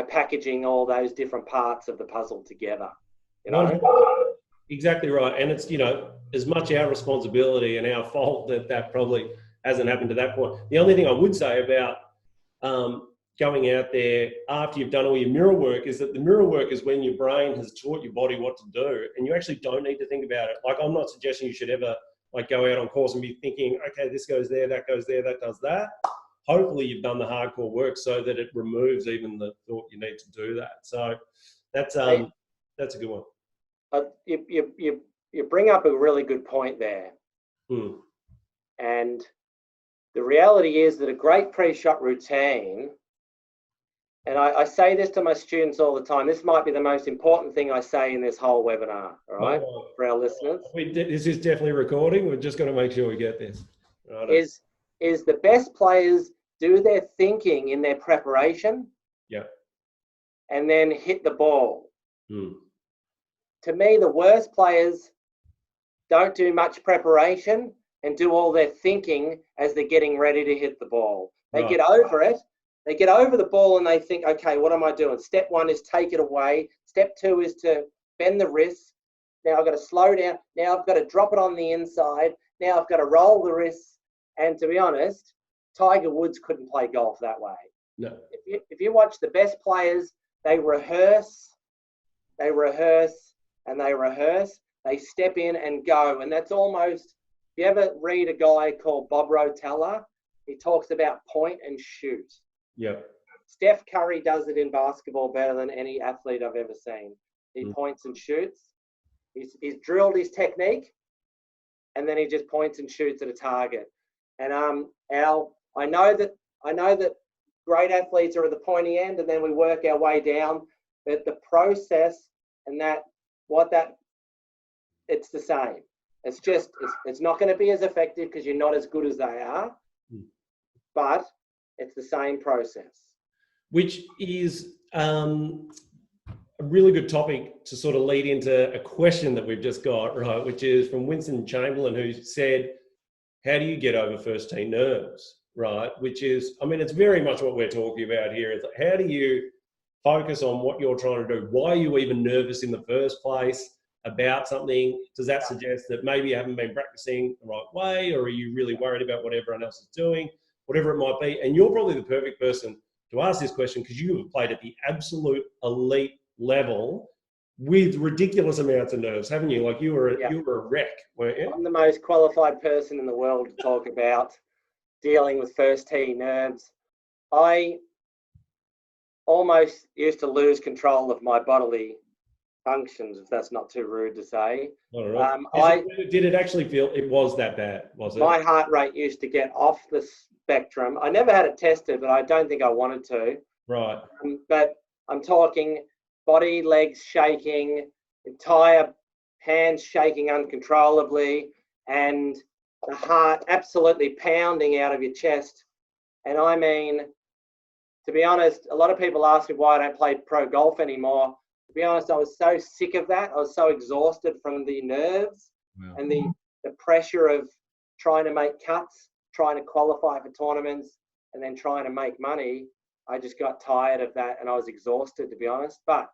packaging all those different parts of the puzzle together. Exactly right. And it's, as much our responsibility and our fault that probably hasn't happened to that point. The only thing I would say about going out there after you've done all your mirror work is that the mirror work is when your brain has taught your body what to do, and you actually don't need to think about it. Like, I'm not suggesting you should ever go out on course and be thinking, okay, this goes there, that goes there, that does that. Hopefully you've done the hardcore work so that it removes even the thought you need to do that. So that's a good one. You bring up a really good point there. And the reality is that a great pre-shot routine, and I say this to my students all the time, this might be the most important thing I say in this whole webinar, all right, for our listeners. This is definitely recording. We're just going to make sure we get this. Right. Is the best players do their thinking in their preparation, and then hit the ball. To me, the worst players don't do much preparation and do all their thinking as they're getting ready to hit the ball. They get over it. They get over the ball and they think, okay, what am I doing? Step one is take it away. Step two is to bend the wrists. Now I've got to slow down. Now I've got to drop it on the inside. Now I've got to roll the wrists. And to be honest, Tiger Woods couldn't play golf that way. No. If you watch the best players, they rehearse, and they rehearse. They step in and go. And that's almost, if you ever read a guy called Bob Rotella, he talks about point and shoot. Yep. Steph Curry does it in basketball better than any athlete I've ever seen. He points and shoots. He's drilled his technique, and then he just points and shoots at a target. And I know that great athletes are at the pointy end, and then we work our way down. But the process and it's the same. It's just it's not going to be as effective because you're not as good as they are, but it's the same process. Which is a really good topic to sort of lead into a question that we've just got, right? Which is from Winston Chamberlain, who said, how do you get over first tee nerves, right? Which is, I mean, it's very much what we're talking about here. Is how do you focus on what you're trying to do? Why are you even nervous in the first place about something? Does that suggest that maybe you haven't been practicing the right way, or are you really worried about what everyone else is doing, whatever it might be? And you're probably the perfect person to ask this question because you have played at the absolute elite level with ridiculous amounts of nerves, haven't you? Like you were a wreck, weren't you? I'm the most qualified person in the world to talk about dealing with first tee nerves. I almost used to lose control of my bodily functions, if that's not too rude to say. All right. Did it actually feel it was that bad? Was it? My heart rate used to get off the spectrum. I never had it tested, but I don't think I wanted to. Right. But I'm talking body, legs shaking, entire hands shaking uncontrollably, and the heart absolutely pounding out of your chest. And I mean, to be honest, a lot of people ask me why I don't play pro golf anymore. To be honest, I was so sick of that. I was so exhausted from the nerves and the pressure of trying to make cuts, trying to qualify for tournaments, and then trying to make money. I just got tired of that and I was exhausted, to be honest. But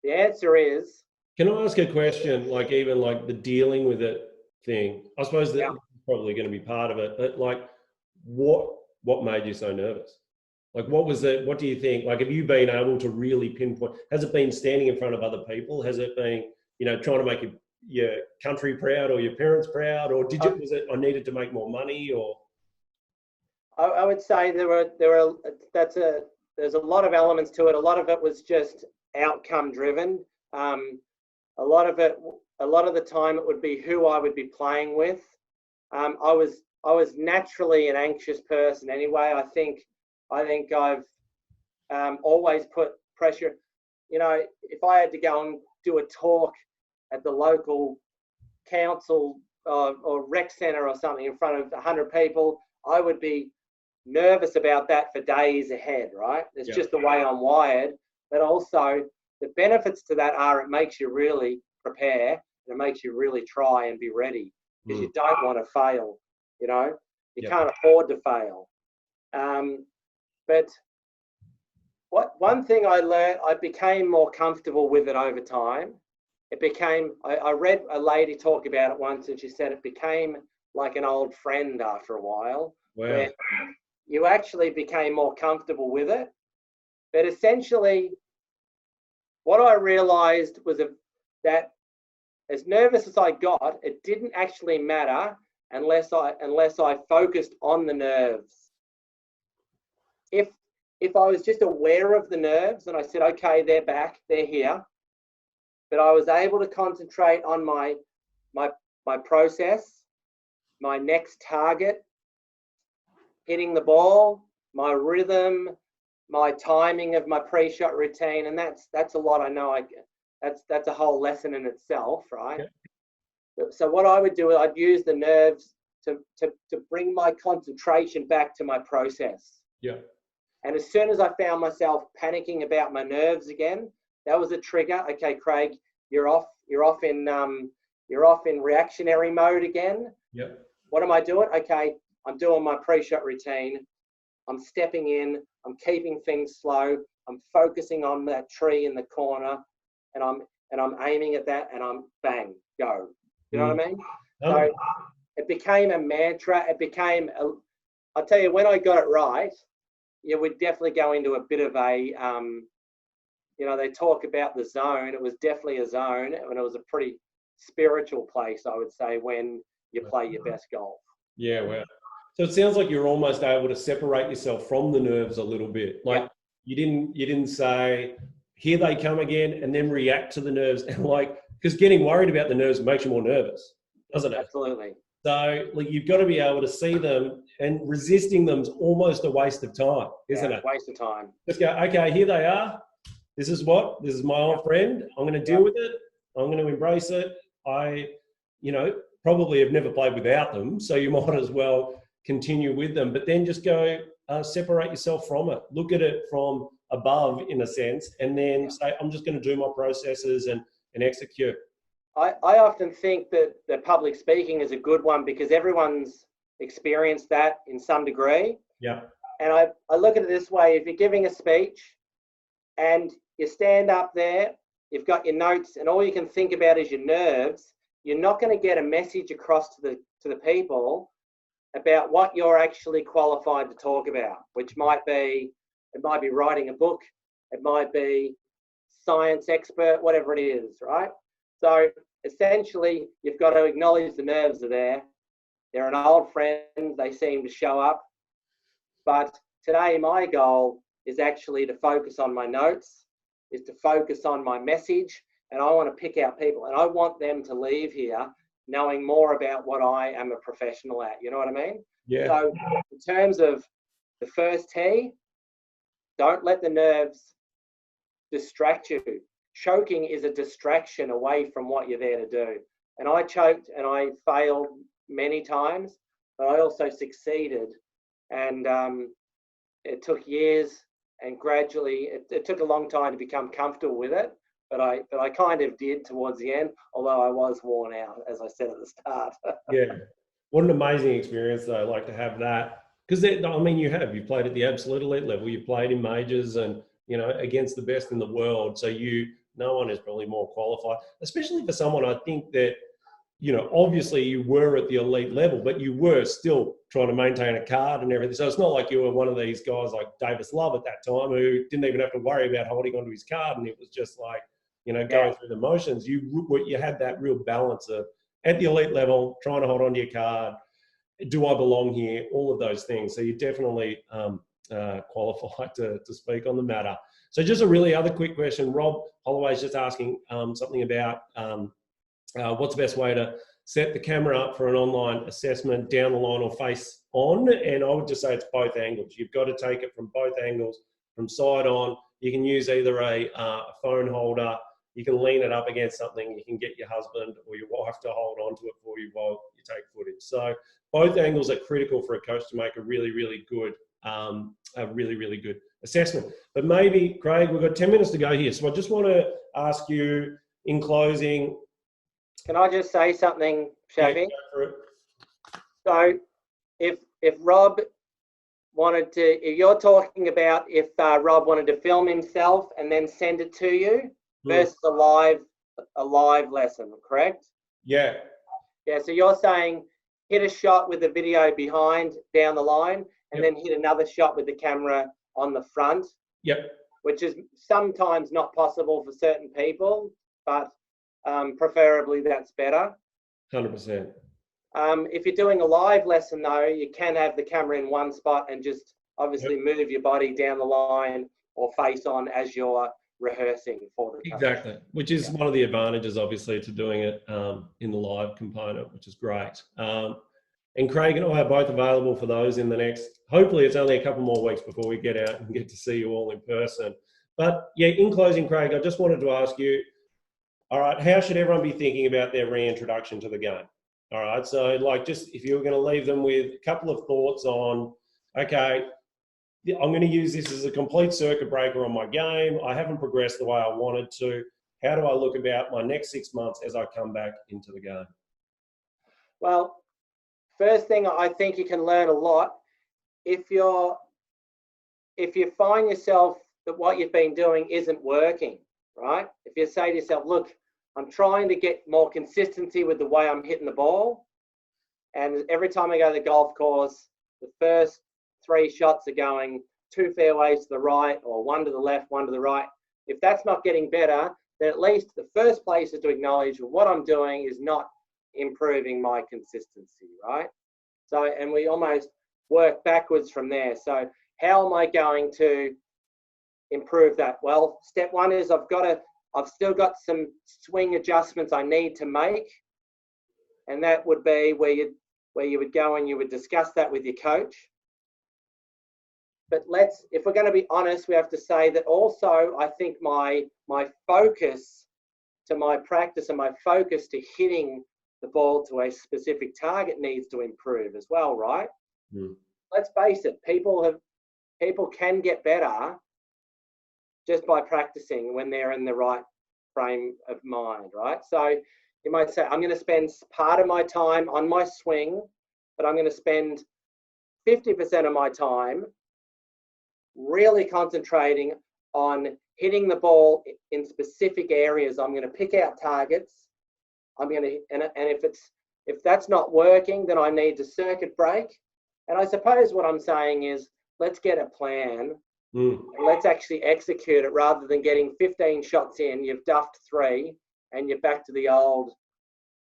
the answer is... Can I ask a question, like even like the dealing with it thing? I suppose that's probably going to be part of it, but like what made you so nervous? Like what was it? What do you think? Like have you been able to really pinpoint? Has it been standing in front of other people? Has it been, trying to make your country proud or your parents proud? Or was it I needed to make more money? Or I would say there's a lot of elements to it. A lot of it was just outcome driven. A lot of the time it would be who I would be playing with. I was naturally an anxious person anyway. I think I've always put pressure. If I had to go and do a talk at the local council or rec centre or something in front of 100 people, I would be nervous about that for days ahead, right? It's just the way I'm wired. But also the benefits to that are it makes you really prepare and it makes you really try and be ready because you don't want to fail, you can't afford to fail. But one thing I learned, I became more comfortable with it over time. I read a lady talk about it once and she said it became like an old friend after a while. Wow. Where you actually became more comfortable with it. But essentially, what I realized was that as nervous as I got, it didn't actually matter unless I focused on the nerves. If I was just aware of the nerves and I said, okay, they're back, they're here, but I was able to concentrate on my process, my next target, hitting the ball, my rhythm, my timing of my pre-shot routine, and that's a lot. I know that's a whole lesson in itself, right? Yeah. So what I would do is I'd use the nerves to bring my concentration back to my process. Yeah. And as soon as I found myself panicking about my nerves again, that was a trigger. Okay, Craig, you're off in reactionary mode again. Yeah. What am I doing? Okay, I'm doing my pre-shot routine. I'm stepping in. I'm keeping things slow. I'm focusing on that tree in the corner, and I'm and I'm aiming at that, and I'm bang, go. You know what I mean? Oh, So it became a mantra. It became, I'll tell you, when I got it right, you would definitely go into a bit of a, they talk about the zone. It was definitely a zone, and it was a pretty spiritual place, I would say, when you play your best golf. yeah, wow. So it sounds like you're almost able to separate yourself from the nerves a little bit. Like you didn't say, here they come again, and then react to the nerves. And because getting worried about the nerves makes you more nervous, doesn't it? Absolutely. So you've got to be able to see them, and resisting them's almost a waste of time, isn't it? Waste of time. Just go, okay, here they are. This is my old friend. I'm going to deal with it. I'm going to embrace it. I, probably have never played without them, so you might as well continue with them. But then just go separate yourself from it. Look at it from above, in a sense, and then say, I'm just going to do my processes and execute. I often think that the public speaking is a good one because everyone's experienced that in some degree. Yeah. And I look at it this way: if you're giving a speech and you stand up there, you've got your notes, and all you can think about is your nerves, you're not going to get a message across to the people about what you're actually qualified to talk about, which might be writing a book, it might be science expert, whatever it is, right? So essentially, you've got to acknowledge the nerves are there. They're an old friend. They seem to show up. But today, my goal is actually to focus on my notes, is to focus on my message, and I want to pick out people, and I want them to leave here knowing more about what I am a professional at. You know what I mean? Yeah. So in terms of the first tee, don't let the nerves distract you. Choking is a distraction away from what you're there to do. And I choked and I failed many times, but I also succeeded. And it took years, and gradually, it took a long time to become comfortable with it. But I kind of did towards the end, although I was worn out, as I said at the start. Yeah. What an amazing experience, though, like to have that. Because, you've played at the absolute elite level. You've played in majors and, against the best in the world. So no one is probably more qualified, especially for someone, I think that, obviously you were at the elite level, but you were still trying to maintain a card and everything. So it's not like you were one of these guys like Davis Love at that time who didn't even have to worry about holding onto his card. And it was just like, going through the motions. You had that real balance of at the elite level, trying to hold onto your card. Do I belong here? All of those things. So you definitely qualified to speak on the matter. So just a really other quick question. Rob Holloway's just asking something about what's the best way to set the camera up for an online assessment, down the line or face on? And I would just say it's both angles. You've got to take it from both angles, from side on. You can use either a phone holder. You can lean it up against something. You can get your husband or your wife to hold onto it for you while you take footage. So both angles are critical for a coach to make a really, really good assessment. But maybe, Craig, we've got 10 minutes to go here. So I just want to ask you in closing. Can I just say something, Shafi? Yeah, so if Rob wanted to, if you're talking about if Rob wanted to film himself and then send it to you versus a live lesson, correct? Yeah. Yeah, so you're saying hit a shot with the video behind down the line and then hit another shot with the camera on the front. Yep. Which is sometimes not possible for certain people, but preferably that's better. 100%. If you're doing a live lesson though, you can have the camera in one spot and just obviously move your body down the line or face on as you're rehearsing for the coach. Exactly, which is one of the advantages obviously to doing it in the live component, which is great. And Craig and I are both available for those in the next, hopefully it's only a couple more weeks before we get out and get to see you all in person. But yeah, in closing, Craig, I just wanted to ask you, all right, how should everyone be thinking about their reintroduction to the game? All right, so like just if you were going to leave them with a couple of thoughts on, okay, I'm going to use this as a complete circuit breaker on my game. I haven't progressed the way I wanted to. How do I look about my next 6 months as I come back into the game? Well, first thing, I think you can learn a lot. If you find yourself that what you've been doing isn't working, right? If you say to yourself, look, I'm trying to get more consistency with the way I'm hitting the ball, and every time I go to the golf course, the first 3 shots are going 2 fairways to the right or 1 to the left, 1 to the right. If that's not getting better, then at least the first place is to acknowledge what I'm doing is not improving my consistency, right? So, and we almost work backwards from there. So how am I going to improve that? Well, step 1 is I've still got some swing adjustments I need to make. And that would be where you would go and you would discuss that with your coach. But if we're going to be honest, we have to say that also I think my focus to my practice and my focus to hitting the ball to a specific target needs to improve as well, right? Mm. Let's face it, people can get better just by practicing when they're in the right frame of mind, right? So you might say, I'm going to spend part of my time on my swing, but I'm going to spend 50% of my time really concentrating on hitting the ball in specific areas. I'm going to pick out targets. I'm going to, and if that's not working, then I need to circuit break. And I suppose what I'm saying is, let's get a plan. And let's actually execute it rather than getting 15 shots in, you've duffed 3, and you're back to the old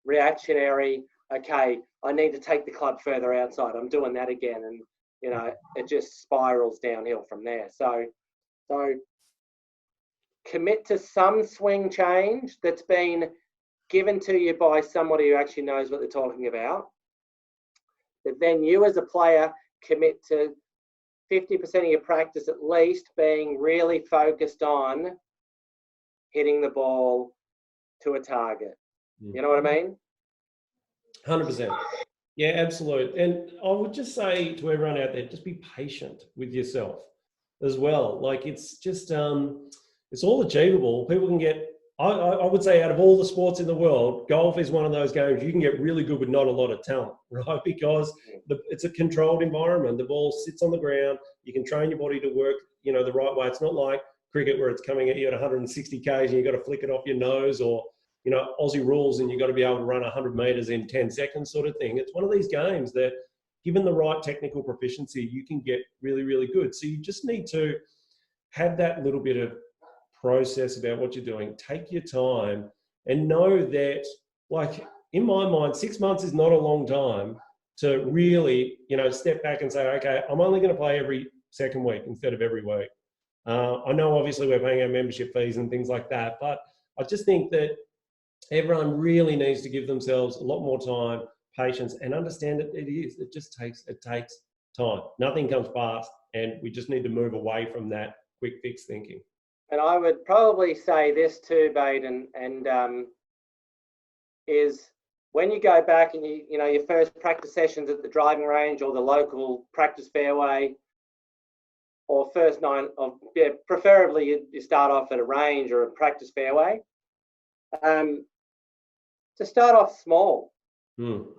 reactionary, okay, I need to take the club further outside. I'm doing that again. And, you know, it just spirals downhill from there. So commit to some swing change that's been given to you by somebody who actually knows what they're talking about. But then you as a player commit to 50% of your practice at least being really focused on hitting the ball to a target. You know what I mean? 100%. Yeah, absolutely. And I would just say to everyone out there, just be patient with yourself as well. Like, it's just, it's all achievable. People can get, I would say out of all the sports in the world, golf is one of those games you can get really good with not a lot of talent, right? Because it's a controlled environment. The ball sits on the ground. You can train your body to work, you know, the right way. It's not like cricket where it's coming at you at 160 Ks and you've got to flick it off your nose, or, you know, Aussie rules and you've got to be able to run 100 meters in 10 seconds sort of thing. It's one of these games that, given the right technical proficiency, you can get really, really good. So you just need to have that little bit of process about what you're doing. Take your time and know that, like, in my mind, 6 months is not a long time to really, you know, step back and say, okay, I'm only going to play every second week instead of every week. I know obviously we're paying our membership fees and things like that, but I just think that everyone really needs to give themselves a lot more time, patience, and understand that it takes time. Nothing comes fast, and we just need to move away from that quick fix thinking. And I would probably say this too, Baden, and is when you go back and you know your first practice sessions at the driving range or the local practice fairway, or first 9, or yeah, preferably you start off at a range or a practice fairway. To start off small, you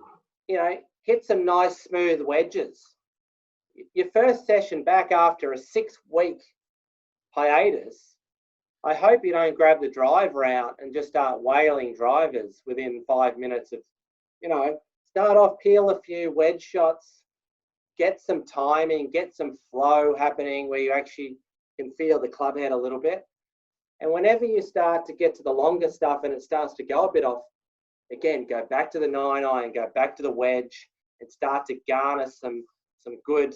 know, hit some nice smooth wedges. Your first session back after a 6-week hiatus, I hope you don't grab the driver out and just start whaling drivers within 5 minutes of, you know, start off, peel a few wedge shots, get some timing, get some flow happening where you actually can feel the club head a little bit. And whenever you start to get to the longer stuff and it starts to go a bit off, again, go back to the 9-iron, go back to the wedge, and start to garner some good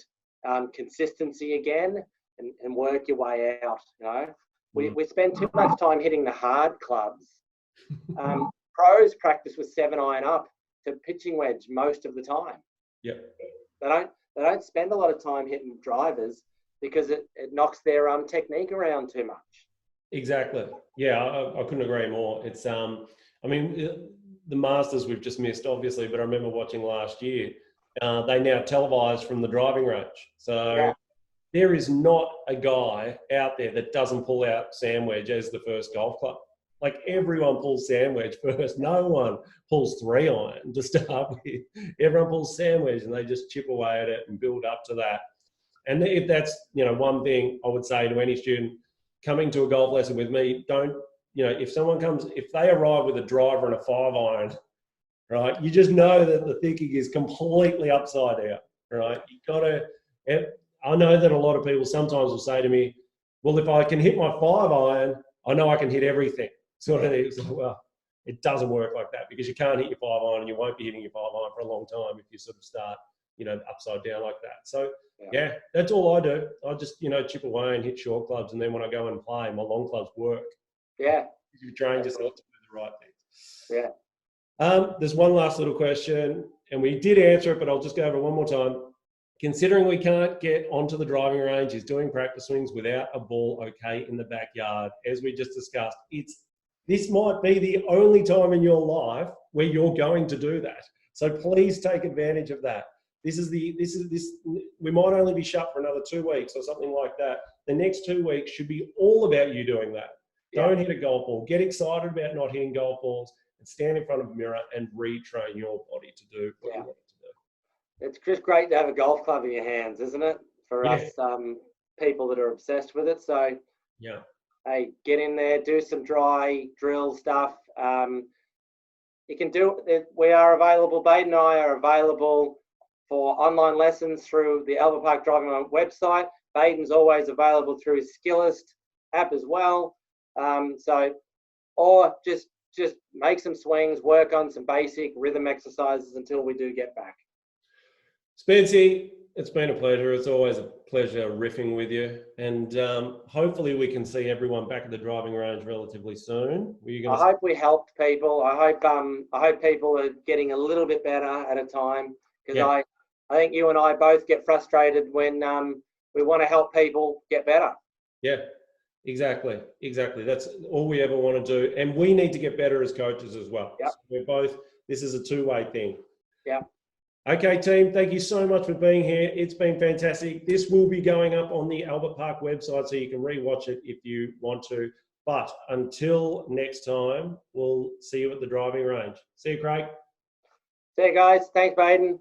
consistency again, and work your way out. You know, we spend too much time hitting the hard clubs. Pros practice with 7-iron up to pitching wedge most of the time. Yeah, they don't spend a lot of time hitting drivers because it knocks their technique around too much. Exactly. Yeah, I couldn't agree more. It's I mean, the Masters we've just missed, obviously, but I remember watching last year. They now televise from the driving range. So yeah. There is not a guy out there that doesn't pull out sandwich as the first golf club. Like, everyone pulls sandwich first. No one pulls 3-iron to start with. Everyone pulls sandwich and they just chip away at it and build up to that. And if that's, you know, one thing I would say to any student coming to a golf lesson with me, don't you know, if someone comes, if they arrive with a driver and a 5-iron, right, you just know that the thinking is completely upside down, right? You gotta. I know that a lot of people sometimes will say to me, "Well, if I can hit my 5-iron, I know I can hit everything." Sort of thing. So, well, it doesn't work like that, because you can't hit your 5-iron, and you won't be hitting your 5-iron for a long time if you sort of start, you know, upside down like that. So yeah, that's all I do. I just, you know, chip away and hit short clubs, and then when I go and play, my long clubs work. Yeah. You train yourself to do the right things. Yeah. There's one last little question, and we did answer it, but I'll just go over it one more time. Considering we can't get onto the driving range, is doing practice swings without a ball okay in the backyard? As we just discussed, this might be the only time in your life where you're going to do that. So please take advantage of that. We might only be shut for another 2 weeks or something like that. The next 2 weeks should be all about you doing that. Don't hit a golf ball. Get excited about not hitting golf balls, and stand in front of a mirror and retrain your body to do what you want it to do. It's just great to have a golf club in your hands, isn't it? For us people that are obsessed with it. So hey, get in there, do some dry drill stuff. You can do it. We are available. Baden and I are available for online lessons through the Albert Park Driving website. Baden's always available through his Skillist app as well. Or just make some swings, work on some basic rhythm exercises until we do get back. Spencey, it's been a pleasure. It's always a pleasure riffing with you, and hopefully we can see everyone back at the driving range relatively soon. I hope we helped people. I hope people are getting a little bit better at a time, because I think you and I both get frustrated when we want to help people get better. Yeah, exactly. That's all we ever want to do, and we need to get better as coaches as well. So this is a two-way thing. Okay, team, thank you so much for being here. It's been fantastic. This will be going up on the Albert Park website, so you can rewatch it if you want to. But until next time, we'll see you at the driving range. See you, Craig. See you guys. Thanks, Baden.